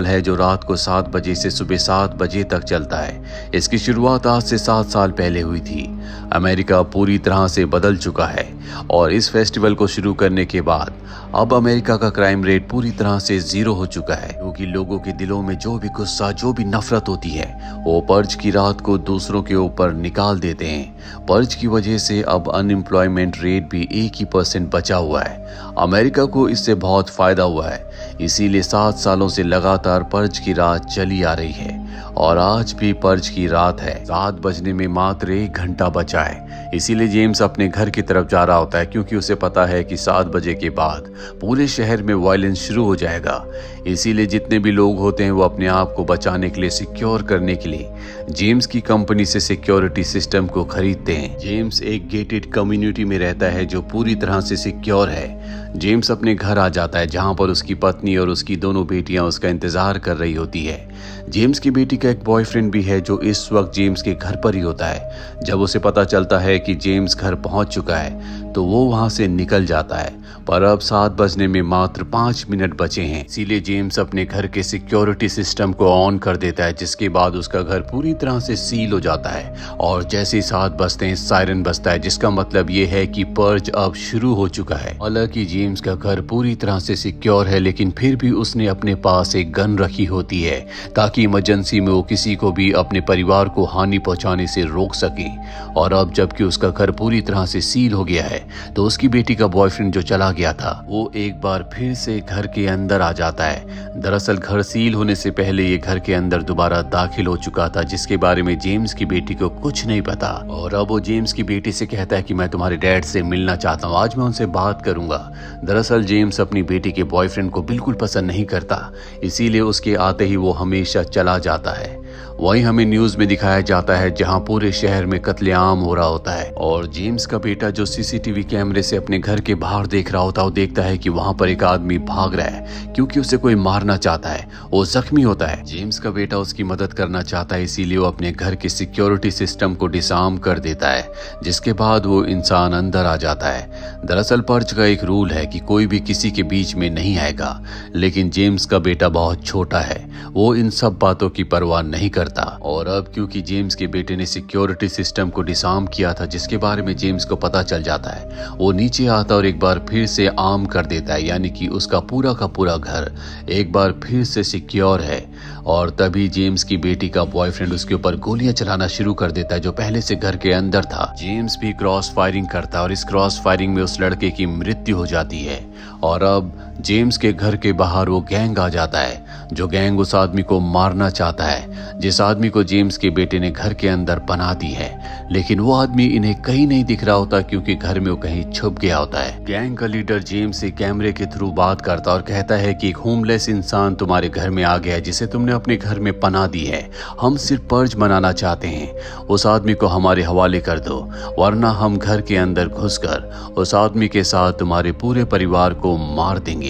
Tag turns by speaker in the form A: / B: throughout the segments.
A: है जो रात को 7 बजे से सुबह 7 बजे तक चलता है। इसकी शुरुआत आज से 7 साल पहले हुई थी। अमेरिका पूरी तरह से बदल चुका है और इस फेस्टिवल को शुरू करने के बाद अब अमेरिका का क्राइम रेट पूरी तरह से 0 हो चुका है, क्योंकि लोगों के दिलों में जो भी गुस्सा, जो भी नफरत होती है वो पर्ज की रात को दूसरों के ऊपर निकाल देते हैं। पर्ज की वजह से अब अनएम्प्लॉयमेंट रेट भी 1% बचा हुआ है। अमेरिका को इससे बहुत फायदा हुआ है, इसीलिए 7 सालों से लगातार पर्ज की रात चली आ रही है और आज भी पर्ज की रात है। 7 बजने में मात्र 1 घंटा बचा है, इसीलिए जेम्स अपने घर की तरफ जा रहा होता है, क्योंकि उसे पता है कि 7 बजे के बाद पूरे शहर में वायलेंस शुरू हो जाएगा। इसीलिए जितने भी लोग होते हैं वो अपने आप को बचाने के लिए, सिक्योर करने के लिए जेम्स की कंपनी से सिक्योरिटी सिस्टम को खरीदते हैं। जेम्स एक गेटेड कम्युनिटी में रहता है जो पूरी तरह से सिक्योर है। जेम्स अपने घर आ जाता है जहां पर उसकी पत्नी और उसकी दोनों बेटियां उसका इंतजार कर रही होती है। जेम्स की बेटी का एक बॉयफ्रेंड भी है जो इस वक्त जेम्स के घर पर ही होता है। जब उसे पता चलता है कि जेम्स घर पहुंच चुका है तो वो वहां से निकल जाता है, पर अब 7 बजने में मात्र 5 मिनट बचे हैं। इसीलिए जेम्स अपने घर के सिक्योरिटी सिस्टम को ऑन कर देता है, जिसके बाद उसका घर पूरी तरह से सील हो जाता है। और जैसे ही 7 बजते हैं सायरन बजता है, जिसका मतलब ये है कि पर्ज अब शुरू हो चुका है। हालांकि जेम्स का घर पूरी तरह से सिक्योर है, लेकिन फिर भी उसने अपने पास एक गन रखी होती है ताकि इमरजेंसी में वो किसी को भी अपने परिवार को हानि पहुंचाने से रोक सके। और अब जबकि उसका घर पूरी तरह से सील हो गया है तो उसकी बेटी का बॉयफ्रेंड जो चला गया था वो एक बार फिर से घर के अंदर आ जाता है। दरअसल घर सील होने से पहले ये घर के अंदर दोबारा दाखिल हो चुका था, जिसके बारे में जेम्स की बेटी को कुछ नहीं पता। और अब वो जेम्स की बेटी से कहता है कि मैं तुम्हारे डैड से मिलना चाहता हूँ, आज मैं उनसे बात करूंगा। दरअसल जेम्स अपनी बेटी के बॉयफ्रेंड को बिल्कुल पसंद नहीं करता, इसीलिए उसके आते ही वो हमेशा चला जाता है। वहीं हमें न्यूज में दिखाया जाता है जहां पूरे शहर में कत्लेआम हो रहा होता है और जेम्स का बेटा जो सीसीटीवी कैमरे से अपने घर के बाहर देख रहा होता है वो देखता है कि वहां पर एक आदमी भाग रहा है, क्योंकि उसे कोई मारना चाहता है। वो जख्मी होता है। जेम्स का बेटा उसकी मदद करना चाहता है, इसीलिए वो अपने घर के सिक्योरिटी सिस्टम को डिसआर्म कर देता है, जिसके बाद वो इंसान अंदर आ जाता है। दरअसल पर्ज का एक रूल है कि कोई भी किसी के बीच में नहीं आएगा, लेकिन जेम्स का बेटा बहुत छोटा है, वो इन सब बातों की परवाह नहीं करता। और अब क्योंकि जेम्स के बेटे ने सिक्योरिटी सिस्टम को डिसआर्म किया था, जिसके बारे में जेम्स को पता चल जाता है, वो नीचे आता और एक बार फिर से आर्म कर देता है, यानी कि उसका पूरा का पूरा घर एक बार फिर से सिक्योर है। और तभी जेम्स की बेटी का बॉयफ्रेंड उसके ऊपर गोलियां चलाना शुरू कर देता है जो पहले से घर के अंदर था। जेम्स भी क्रॉस फायरिंग करता है और इस क्रॉस फायरिंग में उस लड़के की मृत्यु हो जाती है। और अब जेम्स के घर के बाहर वो गैंग आ जाता है, जो गैंग उस आदमी को मारना चाहता है जिस आदमी को जेम्स के बेटे ने घर के अंदर बना दी है। लेकिन वो आदमी इन्हें कहीं नहीं दिख रहा होता, क्योंकि घर में वो कहीं छुप गया होता है। गैंग का लीडर जेम्स से कैमरे के थ्रू बात करता और कहता है कि एक होमलेस इंसान तुम्हारे घर में आ गया है जिसे तुमने अपने घर में पनाह दी है। हम सिर्फ पर्ज मनाना चाहते हैं, उस आदमी को हमारे हवाले कर दो, वरना हम घर के अंदर घुसकर उस आदमी के साथ तुम्हारे पूरे परिवार को मार देंगे।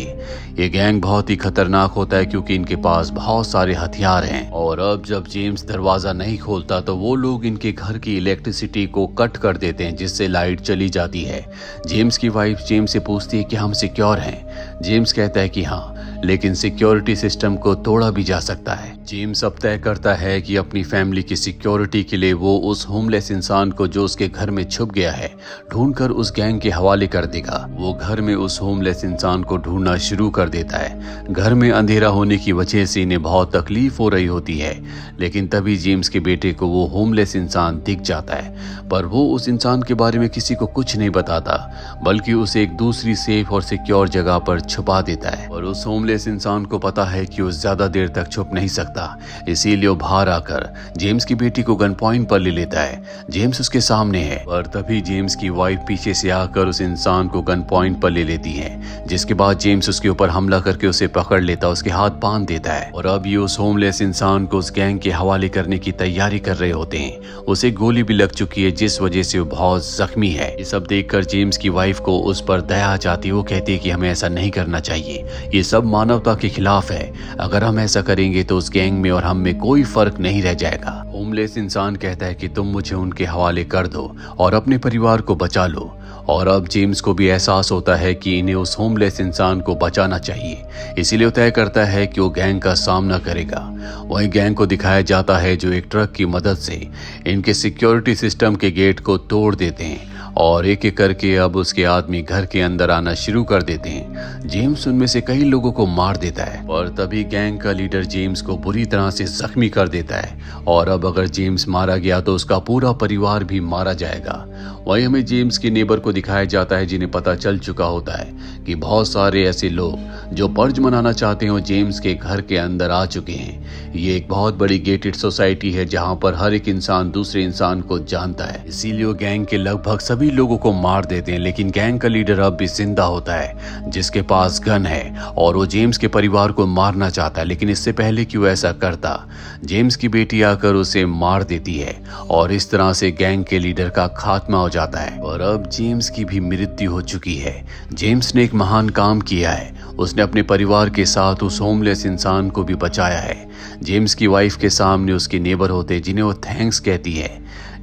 A: ये गैंग बहुत ही खतरनाक होता है, क्योंकि इनके पास बहुत सारे हथियार हैं। और अब जब जेम्स दरवाजा नहीं खोलता तो वो लोग इनके घर की इलेक्ट्रिसिटी को कट कर देते हैं, जिससे लाइट चली जाती है। जेम्स की वाइफ जेम्स से पूछती है कि हम सिक्योर हैं। जेम्स कहता है कि हाँ, लेकिन सिक्योरिटी सिस्टम को तोड़ा भी जा सकता है। जेम्स अब तय करता है कि अपनी फैमिली की सिक्योरिटी के लिए वो उस होमलेस इंसान को जो उसके घर में छुप गया है ढूंढकर उस गैंग के हवाले कर देगा। वो घर में उस होमलेस इंसान को ढूंढना शुरू कर देता है। घर में अंधेरा होने की वजह से इन्हें बहुत तकलीफ हो रही होती है, लेकिन तभी जेम्स के बेटे को वो होमलेस इंसान दिख जाता है, पर वो उस इंसान के बारे में किसी को कुछ नहीं बताता, बल्कि उसे एक दूसरी सेफ और सिक्योर जगह पर छुपा देता है। और उस होमलेस इंसान को पता है कि वो ज्यादा देर तक छुप नहीं सकता, इसीलिए वो बाहर आकर जेम्स की बेटी को गन पॉइंट पर ले लेता है। जेम्स उसके सामने है, पर तभी जेम्स की वाइफ पीछे से आकर उस इंसान को गन पॉइंट पर ले लेती है, जिसके बाद जेम्स उसके ऊपर हमला करके उसे पकड़ लेता, उसके हाथ बांध देता है। और अब ये उस होमलेस इंसान को उस गैंग के हवाले करने की तैयारी कर रहे होते हैं। उसे गोली भी लग चुकी है, जिस वजह से वो बहुत जख्मी है। ये सब देखकर जेम्स की वाइफ को उस पर दया आ जाती है। वो कहती है कि हमें ऐसा नहीं करना चाहिए, ये सब मानवता के खिलाफ है। अगर हम ऐसा करेंगे तो उस गैंग में और हम में कोई फर्क नहीं रह जाएगा। होमलेस इंसान कहता है कि तुम मुझे उनके हवाले कर दो और अपने परिवार को बचा लो। और अब जेम्स को भी एहसास होता है कि इन्हें उस होमलेस इंसान को बचाना चाहिए। इसीलिए वो तय करता है कि वो गैंग का सामना करेगा। वहीं गैंग को दिखाया जाता है जो एक ट्रक की मदद से इनके सिक्योरिटी सिस्टम के गेट को तोड़ देते हैं और एक एक करके अब उसके आदमी घर के अंदर आना शुरू कर देते हैं। जेम्स उनमें से कई लोगों को मार देता है और तभी गैंग का लीडर जेम्स को बुरी तरह से जख्मी कर देता है और अब अगर जेम्स मारा गया तो उसका पूरा परिवार भी मारा जाएगा। वहीं हमें जेम्स के नेबर को दिखाया जाता है जिन्हें पता चल चुका होता है कि बहुत सारे ऐसे लोग जो पर्ज मनाना चाहते हो जेम्स के घर के अंदर आ चुके हैं। ये एक बहुत बड़ी गेटेड सोसाइटी है जहां पर हर एक इंसान दूसरे इंसान को जानता है, इसीलिए वो गैंग के लगभग सभी लोगों को मार देते हैं। लेकिन गैंग का लीडर अब भी जिंदा होता है जिसके पास गन है और वो जेम्स के परिवार को मारना चाहता है। लेकिन इससे पहले कि वो ऐसा करता, जेम्स की बेटी आकर उसे मार देती है और इस तरह से गैंग के लीडर का खात्मा हो जाता है। और अब जेम्स की भी मृत्यु हो चुकी है। जेम्स ने एक महान काम किया है, उसने अपने परिवार के साथ उस होमलेस इंसान को भी बचाया है। जेम्स की वाइफ के सामने उसके नेबर होते जिन्हें वो थैंक्स कहती है।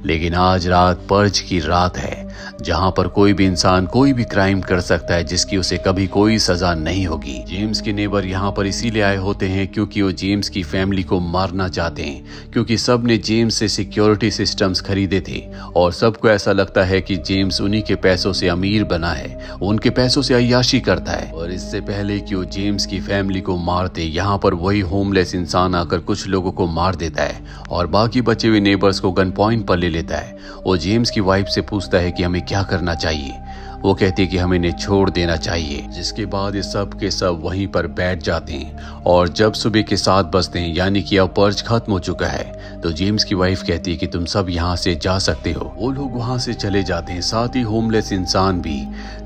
A: लेकिन आज रात पर्ज की रात है जहां पर कोई भी इंसान कोई भी क्राइम कर सकता है जिसकी उसे कभी कोई सजा नहीं होगी। जेम्स के नेबर यहाँ पर इसीलिए आए होते हैं क्योंकि वो जेम्स की फैमिली को मारना चाहते हैं, क्योंकि सब ने जेम्स से सिक्योरिटी सिस्टम्स खरीदे थे और सबको ऐसा लगता है कि जेम्स उन्हीं के पैसों से अमीर बना है, उनके पैसों से अय्याशी करता है। और इससे पहले कि वो जेम्स की फैमिली को मारते, यहाँ पर वही होमलेस इंसान आकर कुछ लोगों को मार देता है और बाकी बचे हुए नेबर्स को गन पॉइंट पर ले लेता है। वो जेम्स की वाइफ से पूछता है कि हमें क्या करना चाहिए। वो कहती है कि हमें इन्हें छोड़ देना चाहिए, जिसके बाद ये सब के सब वहीं पर बैठ जाते हैं। और जब सुबह के 7 बजते हैं यानी कि अब पर्ज खत्म हो चुका है तो जेम्स की वाइफ कहती है कि तुम सब यहाँ से जा सकते हो। वो लोग वहाँ से चले जाते हैं, साथ ही होमलेस इंसान भी।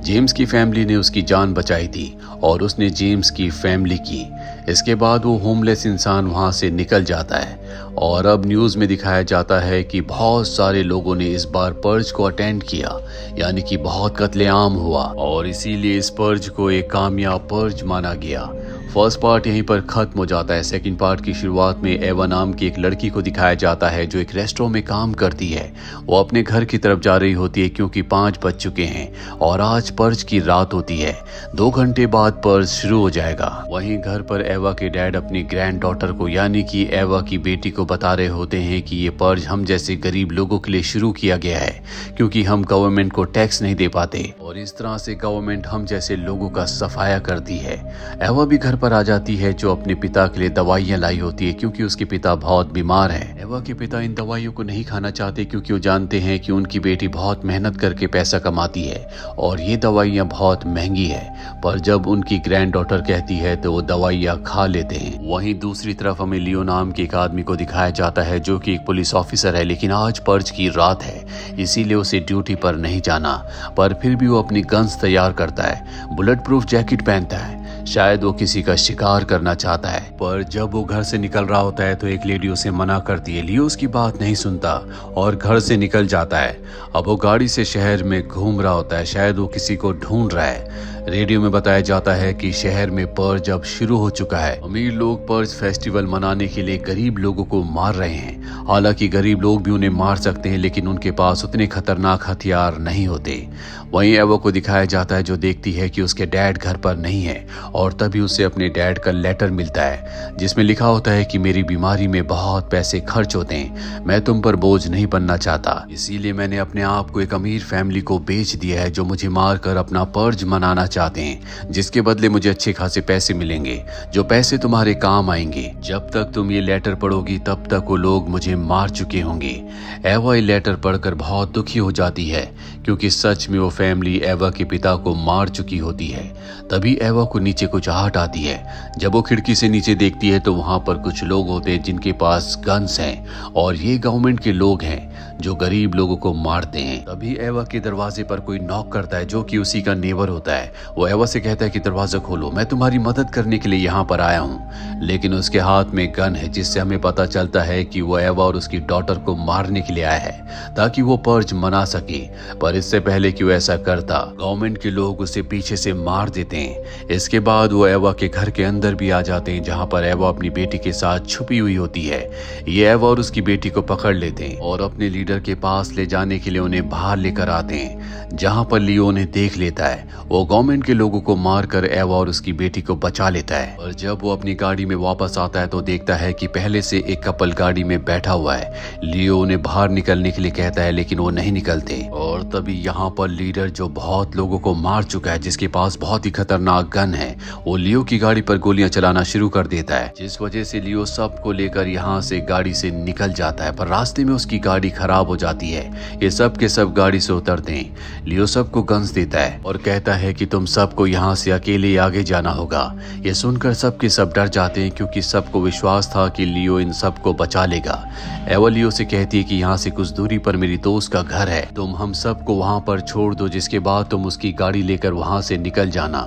A: जेम्स की फैमिली ने उसकी जान बचाई थी और उसने जेम्स की फैमिली की। इसके बाद वो होमलेस इंसान वहाँ से निकल जाता है और अब न्यूज़ में दिखाया जाता है कि बहुत सारे लोगों ने इस बार पर्ज को अटेंड किया, यानी कि बहुत कत्लेआम हुआ और इसीलिए इस पर्ज को एक कामयाब पर्ज माना गया। फर्स्ट पार्ट यहीं पर खत्म हो जाता है। सेकंड पार्ट की शुरुआत में एवा नाम की एक लड़की को दिखाया जाता है जो एक रेस्टोरेंट में काम करती है। वो अपने घर की तरफ जा रही होती है क्योंकि 5 बज चुके हैं और आज पर्ज की रात होती है। 2 घंटे बाद पर्ज शुरू हो जाएगा। वहीं घर पर एवा के डैड अपनी ग्रैंड डॉटर को यानी कि एवा की बेटी को बता रहे होते हैं कि ये पर्ज हम जैसे गरीब लोगों के लिए शुरू किया गया है क्योंकि हम गवर्नमेंट को टैक्स नहीं दे पाते और इस तरह से गवर्नमेंट हम जैसे लोगों का सफाया करती है। एवा भी घर पर आ जाती है जो अपने पिता के लिए दवाइयां लाई होती है क्योंकि उसके पिता बहुत बीमार हैं। एवा के पिता इन दवाइयों को नहीं खाना चाहते क्योंकि वो जानते हैं कि उनकी बेटी बहुत मेहनत करके पैसा कमाती है और ये दवाइयां बहुत महंगी है। पर जब उनकी ग्रैंड डॉटर कहती है तो वो दवाइयां खा लेते हैं। वहीं दूसरी तरफ हमें लियो नाम के एक आदमी को दिखाया जाता है जो कि एक पुलिस ऑफिसर है, लेकिन आज पर्ज की रात है इसीलिए उसे ड्यूटी पर नहीं जाना, पर फिर भी वो अपनी गन्स तैयार करता है, बुलेट प्रूफ जैकेट पहनता है। शायद वो किसी का शिकार करना चाहता है। पर जब वो घर से निकल रहा होता है तो एक लेडी उसे मना करती है। लियो उसकी बात नहीं सुनता और घर से निकल जाता है। अब वो गाड़ी से शहर में घूम रहा होता है, शायद वो किसी को ढूंढ रहा है। रेडियो में बताया जाता है कि शहर में पर्ज अब शुरू हो चुका है। अमीर लोग पर्ज फेस्टिवल मनाने के लिए गरीब लोगों को मार रहे हैं। हालांकि गरीब लोग भी उन्हें मार सकते हैं लेकिन उनके पास उतने खतरनाक हथियार नहीं होते। वहीं एवा को दिखाया जाता है जो देखती है कि उसके डैड घर पर नहीं है और तभी उसे अपने डैड का लेटर मिलता है जिसमें लिखा होता है कि मेरी बीमारी में बहुत पैसे खर्च होते हैं, मैं तुम पर बोझ नहीं बनना चाहता, इसीलिए मैंने अपने आप को एक अमीर फैमिली को बेच दिया है जो मुझे मारकर अपना पर्ज मनाना चाहते हैं, जिसके बदले मुझे अच्छे खासे पैसे मिलेंगे, जो पैसे तुम्हारे काम आएंगे। जब तक तुम ये लेटर पढ़ोगी तब तक वो लोग मुझे मार चुके होंगे। एवा ये लेटर पढ़कर बहुत दुखी हो जाती है क्योंकि सच में वो फैमिली एवा के पिता को मार चुकी होती है। तभी एवा को नीचे कुछ आहट आती है। जब वो खिड़की से नीचे देखती है तो वहां पर कुछ लोग होते हैं जिनके पास गन्स हैं और ये गवर्नमेंट के लोग हैं जो गरीब लोगों को मारते हैं। तभी एवा के दरवाजे पर कोई नॉक करता है जो कि उसी का नेबर होता है। वो एवा से कहता है कि दरवाजा खोलो, मैं तुम्हारी मदद करने के लिए यहाँ पर आया हूँ। लेकिन उसके हाथ में गन है जिससे हमें पता चलता है कि वो एवा और उसकी डॉटर को मारने के लिए आया है ताकि वो पर्ज मना सके। पर इससे पहले कि वो ऐसा करता, गवर्नमेंट के लोग उसे पीछे से मार देते हैं। इसके बाद वो एवा के घर के अंदर भी आ जाते हैं जहां पर एवा अपनी बेटी के साथ छुपी हुई होती है। ये एवा और उसकी बेटी को पकड़ लेते हैं और अपने लीडर के पास ले जाने के लिए उन्हें बाहर लेकर आते हैं, जहां पर लियो उन्हें देख लेता है। वो गवर्नमेंट के लोगों को मारकर एवा और उसकी बेटी को बचा लेता है। और जब वो अपनी गाड़ी में वापस आता है तो देखता है कि पहले से एक कपल गाड़ी में बैठा हुआ है। लियो उन्हें बाहर निकलने के लिए कहता है लेकिन वो नहीं निकलते। और तभी यहाँ पर लीडर जो बहुत लोगों को मार चुका है, जिसके पास बहुत ही खतरनाक गन है, वो लियो की गाड़ी पर गोलियां चलाना शुरू कर देता है, जिस वजह से लियो सबको लेकर यहाँ से गाड़ी से निकल जाता है। पर रास्ते में उसकी गाड़ी खराब हो जाती है। ये सब के सब गाड़ी से उतरते हैं। लियो सबको गन्स देता है और कहता है कि तुम सबको यहाँ से अकेले आगे जाना होगा। ये सुनकर सबके सब डर जाते हैं क्योंकि सबको विश्वास था कि लियो इन सबको बचा लेगा। एवा लियो से कहती है कि यहाँ से कुछ दूरी पर मेरी दोस्त का घर है, तुम हम सबको वहाँ पर छोड़ दो, जिसके बाद तुम उसकी गाड़ी लेकर वहाँ से निकल जाना।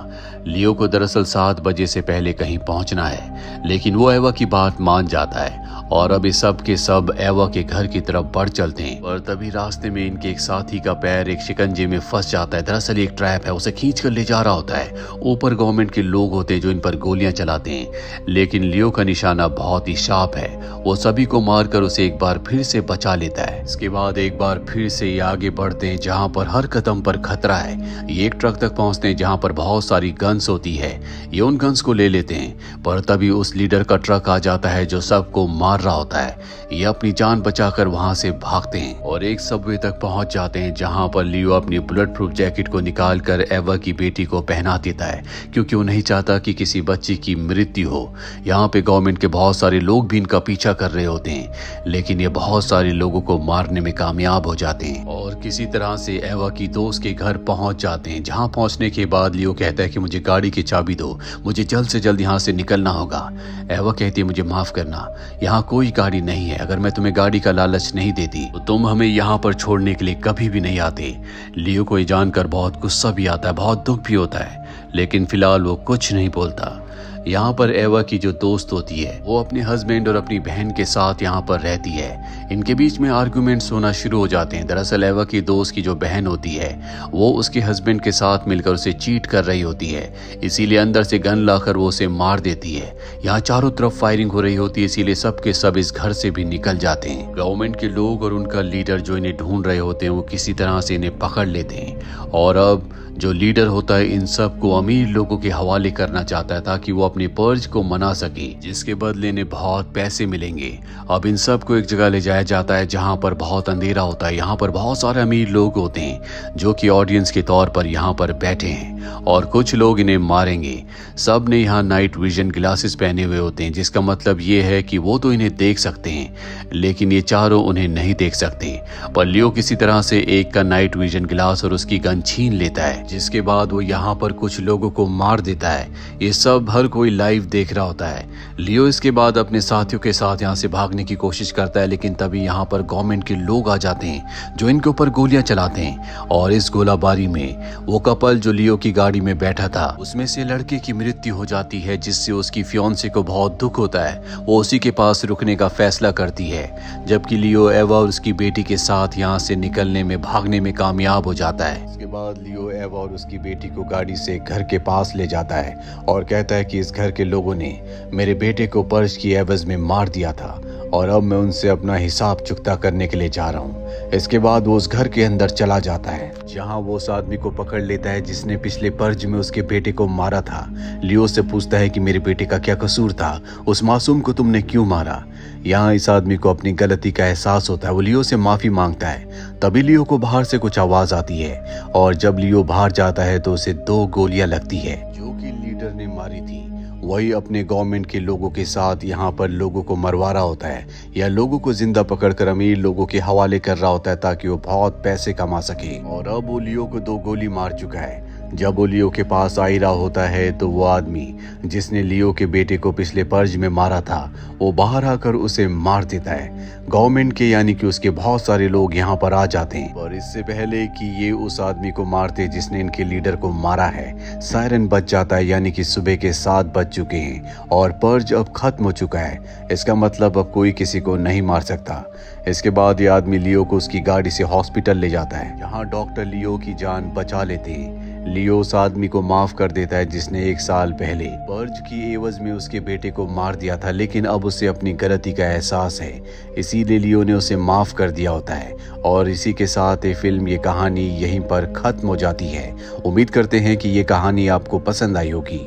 A: लियो को दरअसल 7 बजे से पहले कहीं पहुँचना है, लेकिन वो एवा की बात मान जाता है और अब इस सब के सब एवा के घर की तरफ बढ़ चलते हैं। पर तभी रास्ते में इनके एक साथी का पैर एक शिकंजे में फंस जाता है। दरअसल एक ट्रैप है, उसे खींच कर ले जा रहा होता है। ऊपर गवर्नमेंट के लोग होते हैं जो इन पर गोलियां चलाते हैं, लेकिन लियो का निशाना बहुत ही शार्प है। वो सभी को मारकर उसे एक बार फिर से बचा लेता है। इसके बाद एक बार फिर से ये आगे बढ़ते हैं जहाँ पर हर कदम पर खतरा है। ये एक ट्रक तक पहुँचते हैं जहाँ पर बहुत सारी गन्स होती है। ये उन गन्स को ले लेते हैं, पर तभी उस लीडर का ट्रक आ जाता है जो सबको मार रहा होता है। ये अपनी जान बचाकर वहां से भागते हैं और एक सबवे तक पहुंच जाते हैं जहां पर लियो अपनी बुलेट प्रूफ जैकेट को निकालकर एवा की बेटी को पहना देता है, क्योंकि वो नहीं चाहता कि किसी बच्ची की मृत्यु हो। यहाँ पे गवर्नमेंट के बहुत सारे लोग भी इनका पीछा कर रहे होते हैं, लेकिन ये बहुत सारे लोगों को मारने में कामयाब हो जाते हैं और किसी तरह से एवा की दोस्त के घर पहुंच जाते हैं। जहां पहुंचने के बाद लियो कहता है कि मुझे गाड़ी की चाबी दो, मुझे जल्द से जल्द यहाँ से निकलना होगा। एवा कहती है मुझे माफ करना, यहाँ कोई गाड़ी नहीं है। अगर मैं तुम्हें गाड़ी का लालच नहीं देती तो तुम हमें यहाँ पर छोड़ने के लिए कभी भी नहीं आते। लियो को ये जानकर बहुत गुस्सा भी आता है, बहुत दुख भी होता है, लेकिन फिलहाल वो कुछ नहीं बोलता। यहाँ पर एवा की जो दोस्त होती है वो अपने हस्बैंड और अपनी बहन के साथ यहाँ पर रहती है। इनके बीच में आर्गुमेंट्स होना शुरू हो जाते हैं। दरअसल एवा की दोस्त की जो बहन होती है वो उसके हस्बैंड के साथ मिलकर उसे चीट कर रही होती है, इसीलिए अंदर से गन लाकर वो उसे मार देती है। यहाँ चारों तरफ फायरिंग हो रही होती है, इसीलिए सबके सब इस घर से भी निकल जाते हैं। गवर्नमेंट के लोग और उनका लीडर जो इन्हें ढूंढ रहे होते हैं वो किसी तरह से इन्हें पकड़ लेते हैं और अब जो लीडर होता है इन सब को अमीर लोगों के हवाले करना चाहता है ताकि वो अपने पर्ज को मना सके, जिसके बदले इन्हें बहुत पैसे मिलेंगे। अब इन सब को एक जगह ले जाया जाता है जहां पर बहुत अंधेरा होता है। यहाँ पर बहुत सारे अमीर लोग होते हैं जो कि ऑडियंस के तौर पर यहाँ पर बैठे हैं और कुछ लोग इन्हें मारेंगे। सब ने यहाँ नाइट विजन ग्लासेस पहने हुए होते हैं, जिसका मतलब ये है कि वो तो इन्हें देख सकते हैं, लेकिन ये चारों उन्हें नहीं देख सकते। पर लियो किसी तरह से एक का नाइट विजन ग्लास और उसकी गन छीन लेता है, जिसके बाद वो यहाँ पर कुछ लोगों को मार देता है। ये सब हर कोई लाइव देख रहा होता है। लियो इसके बाद अपने साथियों के साथ यहाँ से भागने की कोशिश करता है, लेकिन तभी यहाँ पर गवर्नमेंट के लोग आ जाते हैं जो इनके ऊपर गोलियां चलाते हैं और इस गोलाबारी में वो कपल जो लियो की गाड़ी में बैठा था उसमें से लड़के की मृत्यु हो जाती है, जिससे उसकी फियांसे को बहुत दुख होता है। वो उसी के पास रुकने का फैसला करती है, जबकि लियो एवा और उसकी बेटी के साथ यहाँ से निकलने में भागने में कामयाब हो जाता है। इसके बाद लियो एवा और उसकी बेटी को गाड़ी से घर के पास ले जाता है और कहता है कि इस घर के लोगों ने मेरे बेटे को पर्ज की एवज में मार दिया था और अब मैं उनसे अपना हिसाब चुकता करने के लिए जा रहा हूँ। इसके बाद वो उस घर के अंदर चला जाता है जहाँ वो उस आदमी को पकड़ लेता है जिसने पिछले पर्ज में उसके बेटे को मारा था। लियो से पूछता है कि मेरे बेटे का क्या कसूर था, उस मासूम को तुमने क्यों मारा। यहाँ इस आदमी को अपनी गलती का एहसास होता है, वो लियो से माफी मांगता है। तभी लियो को बाहर से कुछ आवाज आती है और जब लियो बाहर जाता है तो उसे 2 गोलियां लगती है जो कि लीडर ने मारी थी। वही अपने गवर्नमेंट के लोगों के साथ यहाँ पर लोगों को मरवा रहा होता है या लोगों को जिंदा पकड़कर अमीर लोगों के हवाले कर रहा होता है ताकि वो बहुत पैसे कमा सके। और अब वो लियो को 2 गोली मार चुका है। जब वो लियो के पास आ ही रहा होता है तो वो आदमी जिसने लियो के बेटे को पिछले पर्ज में मारा था वो बाहर आकर उसे मार देता है। गवर्नमेंट के यानी कि उसके बहुत सारे लोग यहाँ पर आ जाते हैं और इससे पहले कि ये उस आदमी को मारते जिसने इनके लीडर को मारा है, सायरन बज जाता है यानी कि सुबह के 7 बज चुके हैं और पर्ज अब खत्म हो चुका है। इसका मतलब अब कोई किसी को नहीं मार सकता। इसके बाद ये आदमी लियो को उसकी गाड़ी से हॉस्पिटल ले जाता है। यहाँ डॉक्टर लियो की जान बचा लेते हैं। लियो उस आदमी को माफ कर देता है जिसने 1 साल पहले पर्ज की एवज में उसके बेटे को मार दिया था, लेकिन अब उसे अपनी गलती का एहसास है, इसीलिए लियो ने उसे माफ कर दिया होता है। और इसी के साथ ये फिल्म, ये कहानी यहीं पर खत्म हो जाती है। उम्मीद करते हैं कि ये कहानी आपको पसंद आई होगी।